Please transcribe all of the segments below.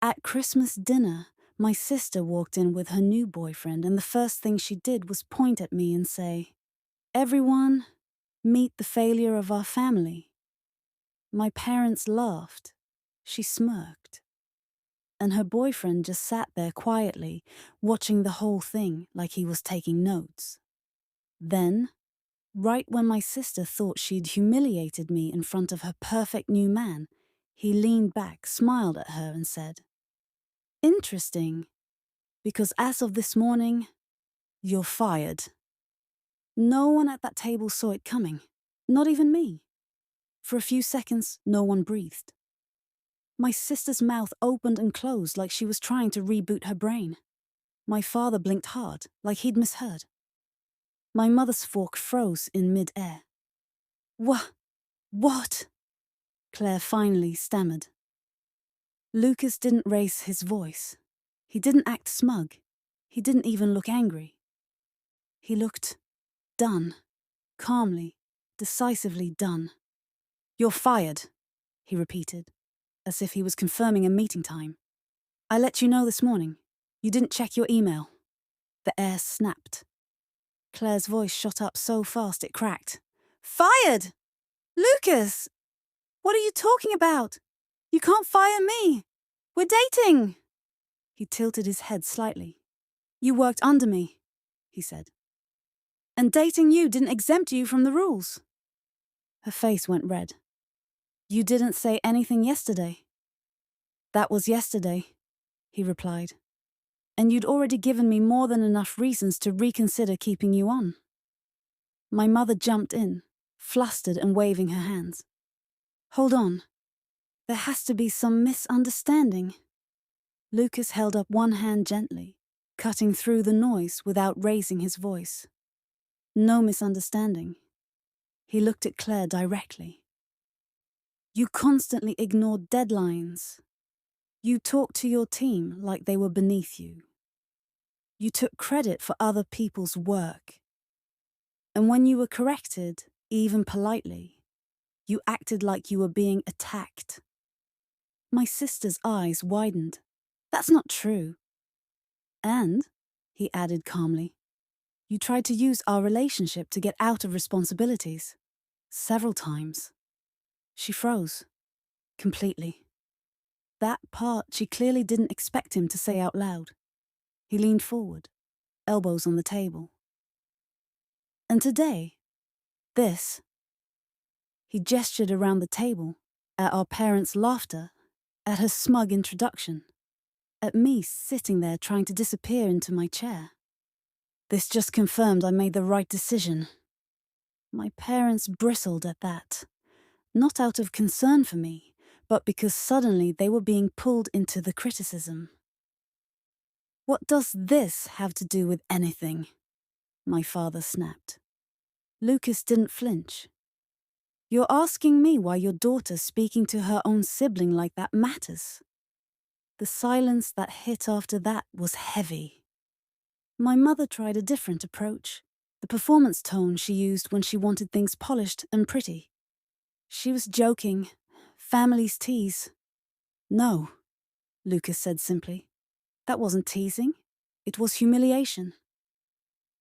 At Christmas dinner, my sister walked in with her new boyfriend, and the first thing she did was point at me and say, "Everyone, meet the failure of our family." My parents laughed. She smirked. And her boyfriend just sat there quietly, watching the whole thing like he was taking notes. Then, right when my sister thought she'd humiliated me in front of her perfect new man, he leaned back, smiled at her, and said, "Interesting, because as of this morning, you're fired." No one at that table saw it coming, not even me. For a few seconds, no one breathed. My sister's mouth opened and closed like she was trying to reboot her brain. My father blinked hard, like he'd misheard. My mother's fork froze in mid-air. What? Claire finally stammered. Lucas didn't raise his voice. He didn't act smug. He didn't even look angry. He looked done, calmly, decisively done. "You're fired," he repeated, as if he was confirming a meeting time. "I let you know this morning. You didn't check your email." The air snapped. Claire's voice shot up so fast it cracked. "Fired! Lucas! What are you talking about? You can't fire me! We're dating!" He tilted his head slightly. "You worked under me," he said. "And dating you didn't exempt you from the rules." Her face went red. "You didn't say anything yesterday." "That was yesterday," he replied. "And you'd already given me more than enough reasons to reconsider keeping you on." My mother jumped in, flustered and waving her hands. "Hold on. There has to be some misunderstanding." Lucas held up one hand gently, cutting through the noise without raising his voice. "No misunderstanding." He looked at Claire directly. "You constantly ignored deadlines. You talked to your team like they were beneath you. You took credit for other people's work. And when you were corrected, even politely, you acted like you were being attacked." My sister's eyes widened. "That's not true." "And," he added calmly, "you tried to use our relationship to get out of responsibilities. Several times." She froze. Completely. That part she clearly didn't expect him to say out loud. He leaned forward, elbows on the table. "And today, this." He gestured around the table, at our parents' laughter, at her smug introduction, at me sitting there trying to disappear into my chair. "This just confirmed I made the right decision." My parents bristled at that, not out of concern for me, but because suddenly they were being pulled into the criticism. "What does this have to do with anything?" my father snapped. Lucas didn't flinch. "You're asking me why your daughter speaking to her own sibling like that matters?" The silence that hit after that was heavy. My mother tried a different approach, the performance tone she used when she wanted things polished and pretty. She was joking. Families tease. "No," Lucas said simply. "That wasn't teasing. It was humiliation."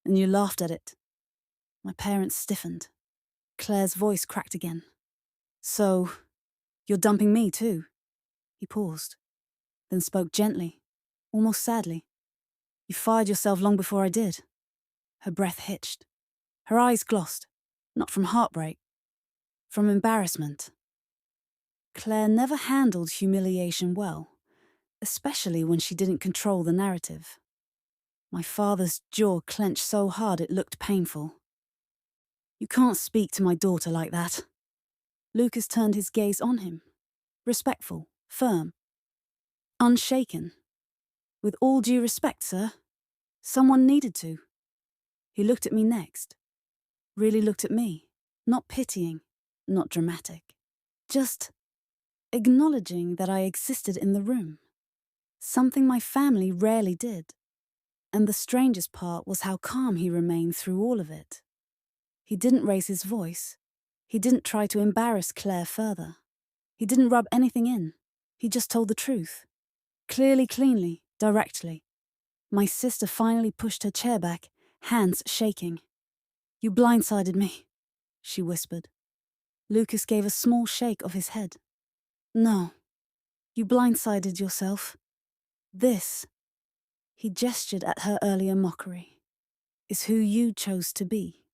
"And you laughed at it." My parents stiffened. Claire's voice cracked again. "So, you're dumping me too?" He paused, then spoke gently, almost sadly. "You fired yourself long before I did." Her breath hitched. Her eyes glossed, not from heartbreak, from embarrassment. Claire never handled humiliation well, especially when she didn't control the narrative. My father's jaw clenched so hard it looked painful. "You can't speak to my daughter like that." Lucas turned his gaze on him, respectful, firm, unshaken. "With all due respect, sir, someone needed to." He looked at me next. Really looked at me, not pitying, not dramatic. Just acknowledging that I existed in the room. Something my family rarely did. And the strangest part was how calm he remained through all of it. He didn't raise his voice. He didn't try to embarrass Claire further. He didn't rub anything in. He just told the truth. Clearly, cleanly, directly. My sister finally pushed her chair back, hands shaking. "You blindsided me," she whispered. Lucas gave a small shake of his head. "No, you blindsided yourself. This," he gestured at her earlier mockery, "is who you chose to be."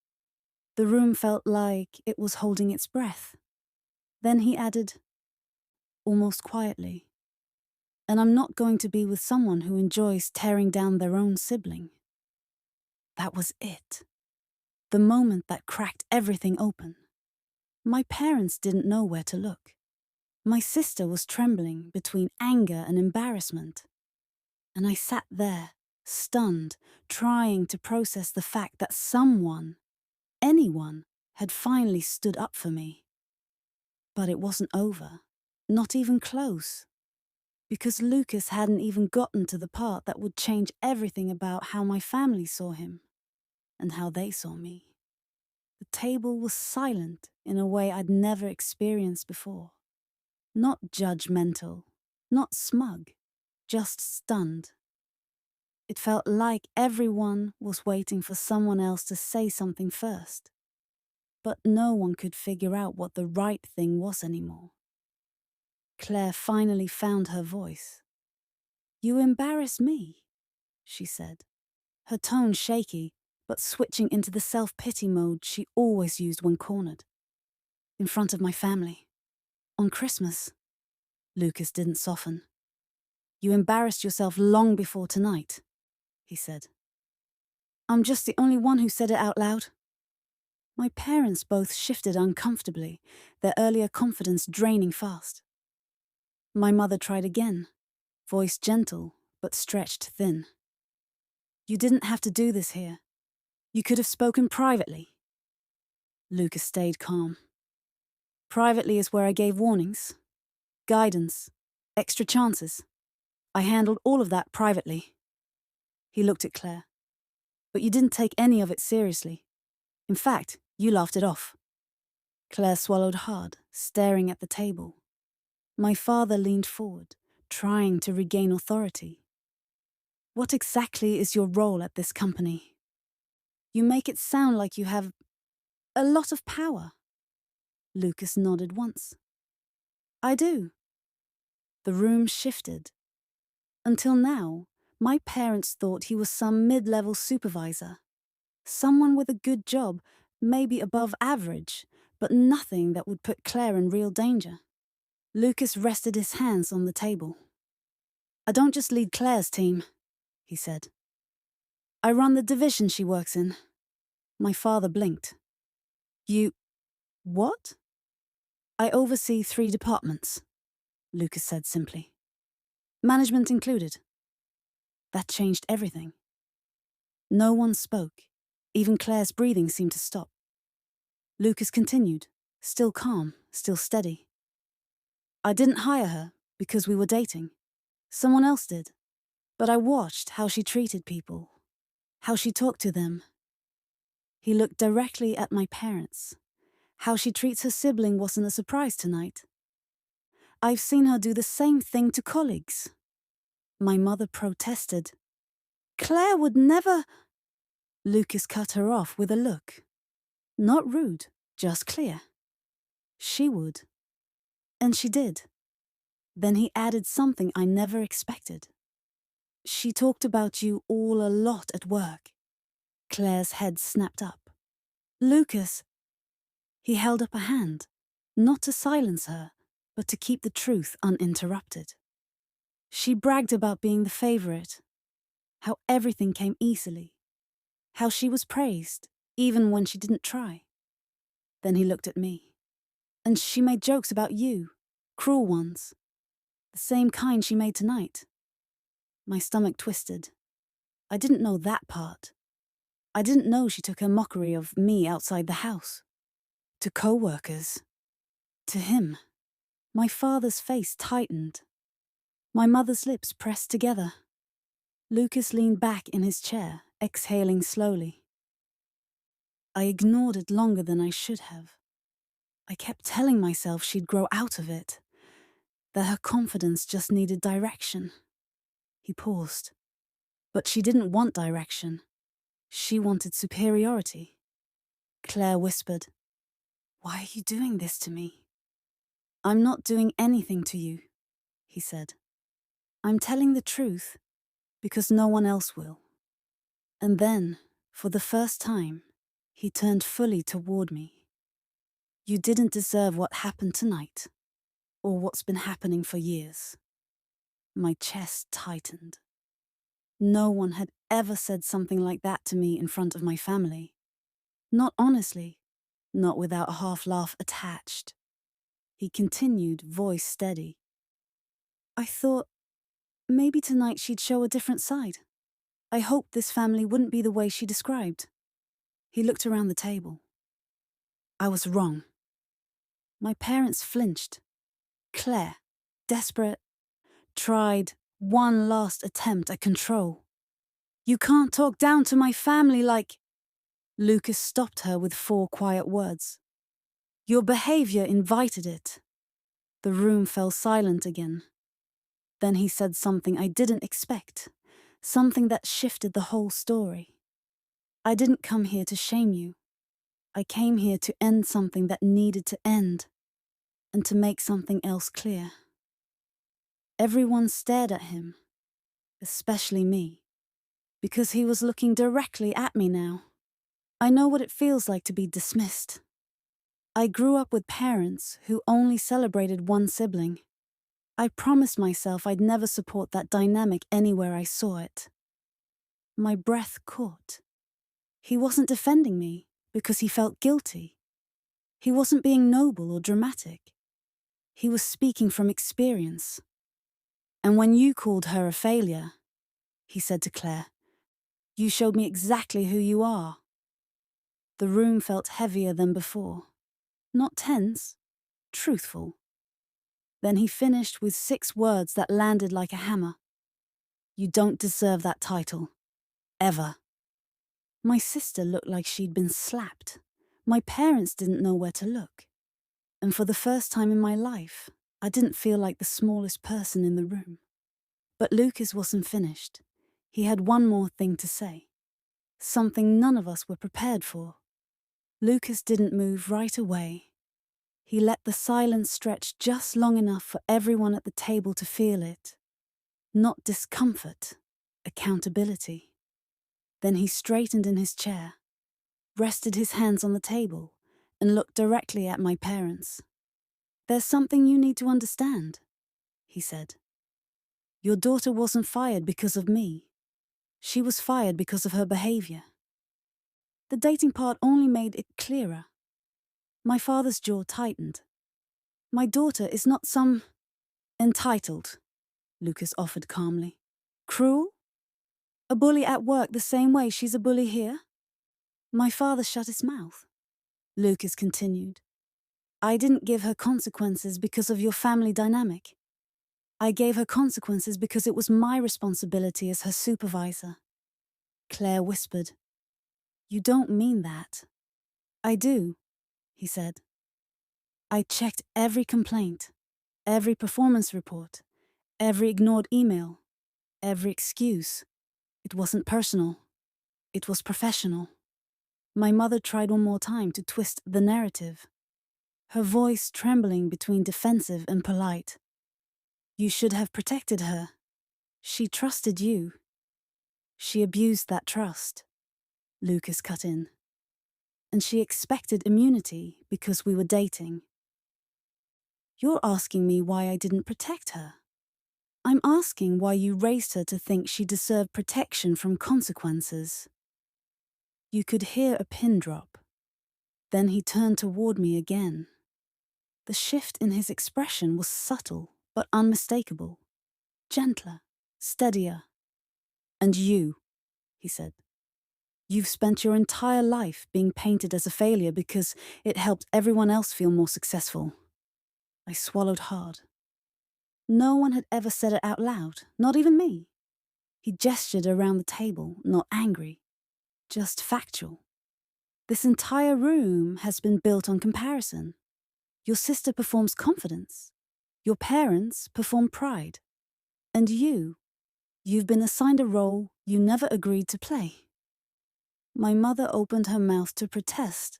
The room felt like it was holding its breath. Then he added, almost quietly, "And I'm not going to be with someone who enjoys tearing down their own sibling." That was it. The moment that cracked everything open. My parents didn't know where to look. My sister was trembling between anger and embarrassment. And I sat there, stunned, trying to process the fact that someone, anyone, had finally stood up for me. But it wasn't over. Not even close. Because Lucas hadn't even gotten to the part that would change everything about how my family saw him and how they saw me. The table was silent in a way I'd never experienced before. Not judgmental, not smug, just stunned. It felt like everyone was waiting for someone else to say something first. But no one could figure out what the right thing was anymore. Claire finally found her voice. "You embarrass me," she said, her tone shaky, but switching into the self-pity mode she always used when cornered. "In front of my family. On Christmas." Lucas didn't soften. "You embarrassed yourself long before tonight," he said. "I'm just the only one who said it out loud." My parents both shifted uncomfortably, their earlier confidence draining fast. My mother tried again, voice gentle but stretched thin. "You didn't have to do this here. You could have spoken privately." Lucas stayed calm. "Privately is where I gave warnings, guidance, extra chances. I handled all of that privately." He looked at Claire. "But you didn't take any of it seriously. In fact, you laughed it off." Claire swallowed hard, staring at the table. My father leaned forward, trying to regain authority. "What exactly is your role at this company? You make it sound like you have a lot of power." Lucas nodded once. "I do." The room shifted. Until now, my parents thought he was some mid-level supervisor. Someone with a good job, maybe above average, but nothing that would put Claire in real danger. Lucas rested his hands on the table. "I don't just lead Claire's team," he said. "I run the division she works in." My father blinked. "You... what?" "I oversee 3 departments," Lucas said simply. "Management included." That changed everything. No one spoke. Even Claire's breathing seemed to stop. Lucas continued, still calm, still steady. "I didn't hire her because we were dating. Someone else did. But I watched how she treated people, how she talked to them." He looked directly at my parents. "How she treats her sibling wasn't a surprise tonight. I've seen her do the same thing to colleagues." My mother protested. "Claire would never..." Lucas cut her off with a look. Not rude, just clear. "She would. And she did." Then he added something I never expected. "She talked about you all a lot at work." Claire's head snapped up. "Lucas..." He held up a hand, not to silence her, but to keep the truth uninterrupted. "She bragged about being the favorite, how everything came easily, how she was praised, even when she didn't try." Then he looked at me. "And she made jokes about you, cruel ones, the same kind she made tonight." My stomach twisted. I didn't know that part. I didn't know she took her mockery of me outside the house. To co-workers. To him. My father's face tightened. My mother's lips pressed together. Lucas leaned back in his chair, exhaling slowly. I ignored it longer than I should have. I kept telling myself she'd grow out of it, that her confidence just needed direction. He paused. But she didn't want direction. She wanted superiority. Claire whispered, "Why are you doing this to me?" "I'm not doing anything to you," he said. "I'm telling the truth because no one else will." And then, for the first time, he turned fully toward me. "You didn't deserve what happened tonight, or what's been happening for years." My chest tightened. No one had ever said something like that to me in front of my family. Not honestly, not without a half laugh attached. He continued, voice steady. "I thought maybe tonight she'd show a different side. I hoped this family wouldn't be the way she described." He looked around the table. "I was wrong." My parents flinched. Claire, desperate, tried one last attempt at control. "You can't talk down to my family like—" Lucas stopped her with 4 quiet words. "Your behavior invited it." The room fell silent again. Then he said something I didn't expect, something that shifted the whole story. "I didn't come here to shame you. I came here to end something that needed to end, and to make something else clear." Everyone stared at him, especially me, because he was looking directly at me now. I know what it feels like to be dismissed. I grew up with parents who only celebrated one sibling. I promised myself I'd never support that dynamic anywhere I saw it. My breath caught. He wasn't defending me because he felt guilty. He wasn't being noble or dramatic. He was speaking from experience. "And when you called her a failure," he said to Claire, "you showed me exactly who you are." The room felt heavier than before. Not tense, truthful. Then he finished with 6 words that landed like a hammer. "You don't deserve that title. Ever." My sister looked like she'd been slapped. My parents didn't know where to look. And for the first time in my life, I didn't feel like the smallest person in the room. But Lucas wasn't finished. He had one more thing to say. Something none of us were prepared for. Lucas didn't move right away. He let the silence stretch just long enough for everyone at the table to feel it. Not discomfort, accountability. Then he straightened in his chair, rested his hands on the table, and looked directly at my parents. "There's something you need to understand," he said. "Your daughter wasn't fired because of me. She was fired because of her behavior." The dating part only made it clearer. My father's jaw tightened. "My daughter is not some entitled," Lucas offered calmly. "Cruel? A bully at work the same way she's a bully here?" My father shut his mouth. Lucas continued. "I didn't give her consequences because of your family dynamic. I gave her consequences because it was my responsibility as her supervisor." Claire whispered, "You don't mean that." "I do," he said. "I checked every complaint, every performance report, every ignored email, every excuse. It wasn't personal. It was professional." My mother tried one more time to twist the narrative, her voice trembling between defensive and polite. "You should have protected her. She trusted you." "She abused that trust," Lucas cut in. "And she expected immunity because we were dating." "You're asking me why I didn't protect her. I'm asking why you raised her to think she deserved protection from consequences." You could hear a pin drop. Then he turned toward me again. The shift in his expression was subtle but unmistakable. Gentler, steadier. "And you," he said. "You've spent your entire life being painted as a failure because it helped everyone else feel more successful." I swallowed hard. No one had ever said it out loud, not even me. He gestured around the table, not angry, just factual. "This entire room has been built on comparison. Your sister performs confidence. Your parents perform pride. And you, You've been assigned a role you never agreed to play. My mother opened her mouth to protest,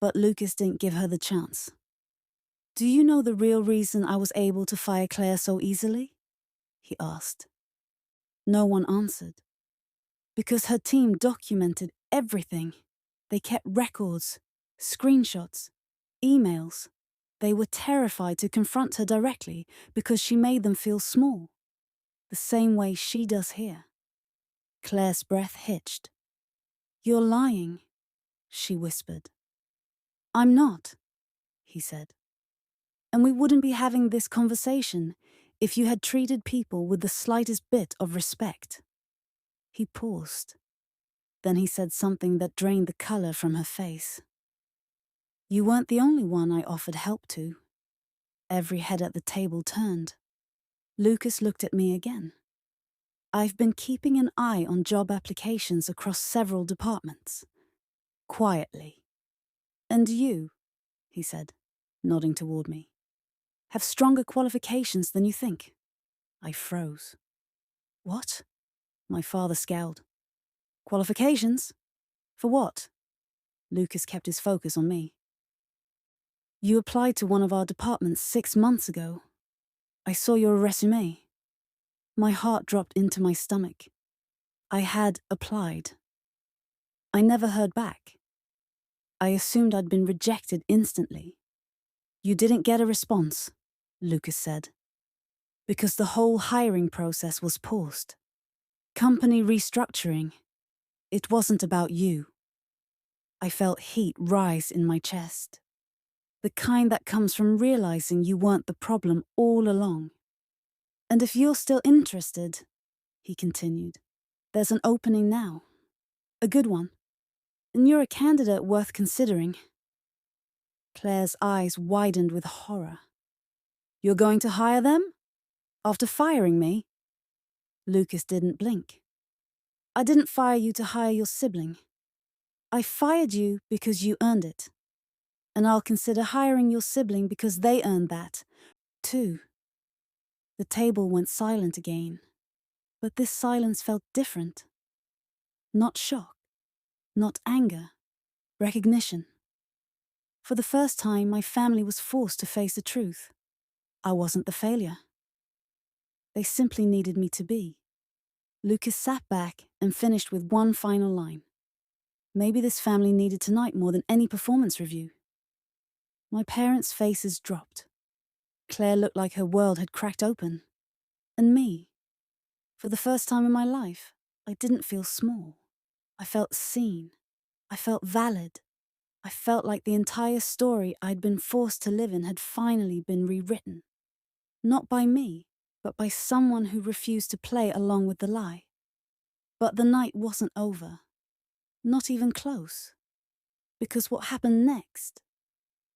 but Lucas didn't give her the chance. Do you know the real reason I was able to fire Claire so easily? He asked. No one answered. Because her team documented everything. They kept records, screenshots, emails. They were terrified to confront her directly because she made them feel small, the same way she does here. Claire's breath hitched. You're lying, she whispered. I'm not, he said. And we wouldn't be having this conversation if you had treated people with the slightest bit of respect. He paused. Then he said something that drained the color from her face. You weren't the only one I offered help to. Every head at the table turned. Lucas looked at me again. I've been keeping an eye on job applications across several departments. Quietly. And you, he said, nodding toward me, have stronger qualifications than you think. I froze. What? My father scowled. Qualifications? For what? Lucas kept his focus on me. You applied to one of our departments 6 months ago. I saw your resume. My heart dropped into my stomach. I had applied. I never heard back. I assumed I'd been rejected instantly. You didn't get a response, Lucas said, because the whole hiring process was paused. Company restructuring. It wasn't about you. I felt heat rise in my chest. The kind that comes from realizing you weren't the problem all along. And if you're still interested, he continued, there's an opening now. A good one. And you're a candidate worth considering. Claire's eyes widened with horror. You're going to hire them? After firing me? Lucas didn't blink. I didn't fire you to hire your sibling. I fired you because you earned it. And I'll consider hiring your sibling because they earned that, too. The table went silent again, but this silence felt different. Not shock, not anger, recognition. For the first time, my family was forced to face the truth. I wasn't the failure. They simply needed me to be. Lucas sat back and finished with one final line. Maybe this family needed tonight more than any performance review. My parents' faces dropped. Claire looked like her world had cracked open. And me. For the first time in my life, I didn't feel small. I felt seen. I felt valid. I felt like the entire story I'd been forced to live in had finally been rewritten. Not by me, but by someone who refused to play along with the lie. But the night wasn't over. Not even close. Because what happened next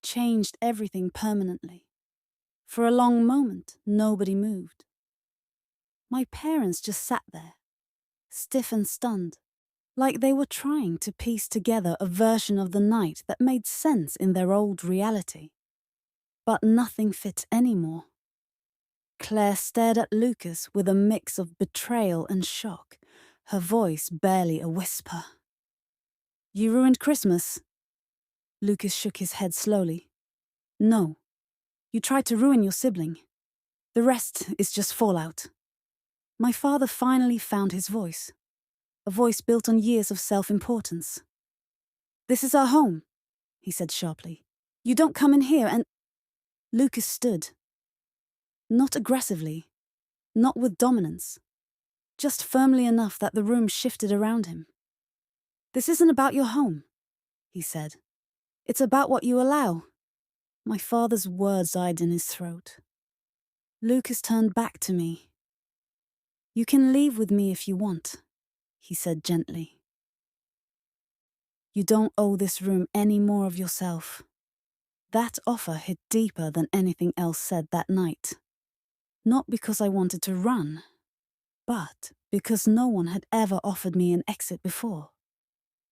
changed everything permanently. For a long moment, nobody moved. My parents just sat there, stiff and stunned, like they were trying to piece together a version of the night that made sense in their old reality. But nothing fit anymore. Claire stared at Lucas with a mix of betrayal and shock, her voice barely a whisper. You ruined Christmas. Lucas shook his head slowly. No. You tried to ruin your sibling. The rest is just fallout. My father finally found his voice. A voice built on years of self-importance. This is our home, he said sharply. You don't come in here and... Lucas stood. Not aggressively. Not with dominance. Just firmly enough that the room shifted around him. This isn't about your home, he said. It's about what you allow. My father's words died in his throat. Lucas turned back to me. You can leave with me if you want, he said gently. You don't owe this room any more of yourself. That offer hit deeper than anything else said that night. Not because I wanted to run, but because no one had ever offered me an exit before.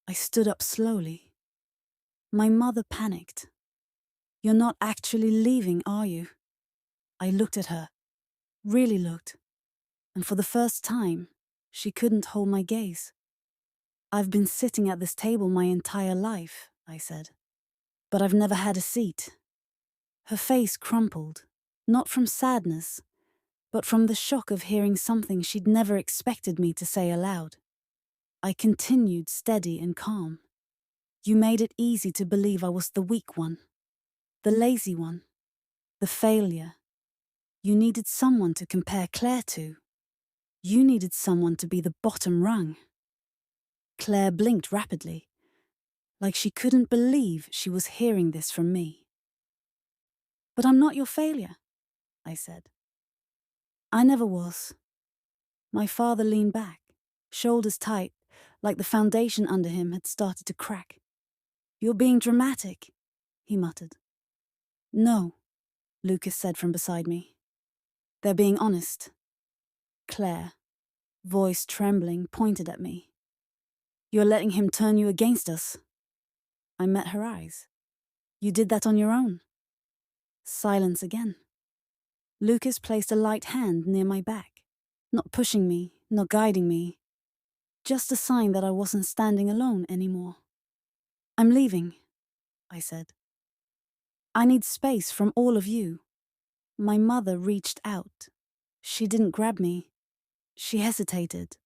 I stood up slowly. My mother panicked. You're not actually leaving, are you? I looked at her. Really looked. and for the first time, she couldn't hold my gaze. "I've been sitting at this table my entire life," I said, "but I've never had a seat." Her face crumpled, not from sadness, but from the shock of hearing something she'd never expected me to say aloud. I continued steady and calm. "You made it easy to believe I was the weak one, the lazy one, the failure. You needed someone to compare Claire to. You needed someone to be the bottom rung." Claire blinked rapidly, like she couldn't believe she was hearing this from me. "But I'm not your failure," I said. "I never was." My father leaned back, shoulders tight, like the foundation under him had started to crack. "You're being dramatic," he muttered. "No," Lucas said from beside me. "They're being honest." Claire, voice trembling, pointed at me. "You're letting him turn you against us." I met her eyes. "You did that on your own." Silence again. Lucas placed a light hand near my back, not pushing me, not guiding me, just a sign that I wasn't standing alone anymore. "I'm leaving," I said. "I need space from all of you." My mother reached out. She didn't grab me. She hesitated.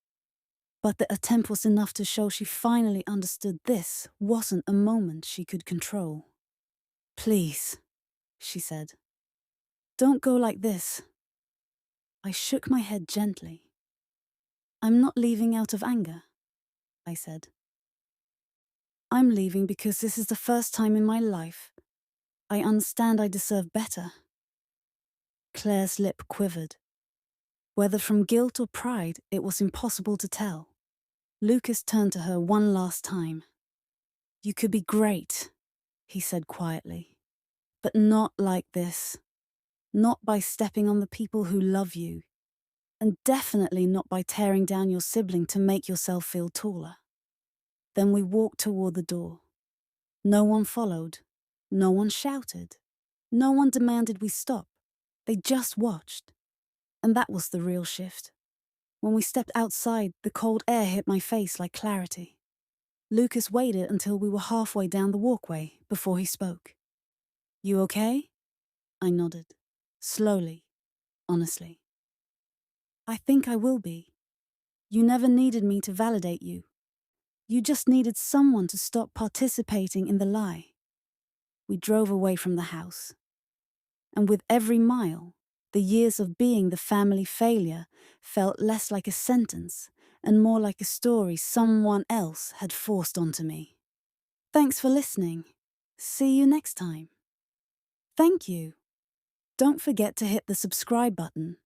But the attempt was enough to show she finally understood this wasn't a moment she could control. "Please," she said. "Don't go like this." I shook my head gently. "I'm not leaving out of anger," I said. "I'm leaving because this is the first time in my life I understand I deserve better." Claire's lip quivered. Whether from guilt or pride, it was impossible to tell. Lucas turned to her one last time. "You could be great," he said quietly, "but not like this. Not by stepping on the people who love you, and definitely not by tearing down your sibling to make yourself feel taller." Then we walked toward the door. No one followed. No one shouted. No one demanded we stop. They just watched. And that was the real shift. When we stepped outside, the cold air hit my face like clarity. Lucas waited until we were halfway down the walkway before he spoke. "You okay?" I nodded, slowly, honestly. "I think I will be. You never needed me to validate you. You just needed someone to stop participating in the lie." We drove away from the house. And with every mile, the years of being the family failure felt less like a sentence and more like a story someone else had forced onto me. Thanks for listening. See you next time. Thank you. Don't forget to hit the subscribe button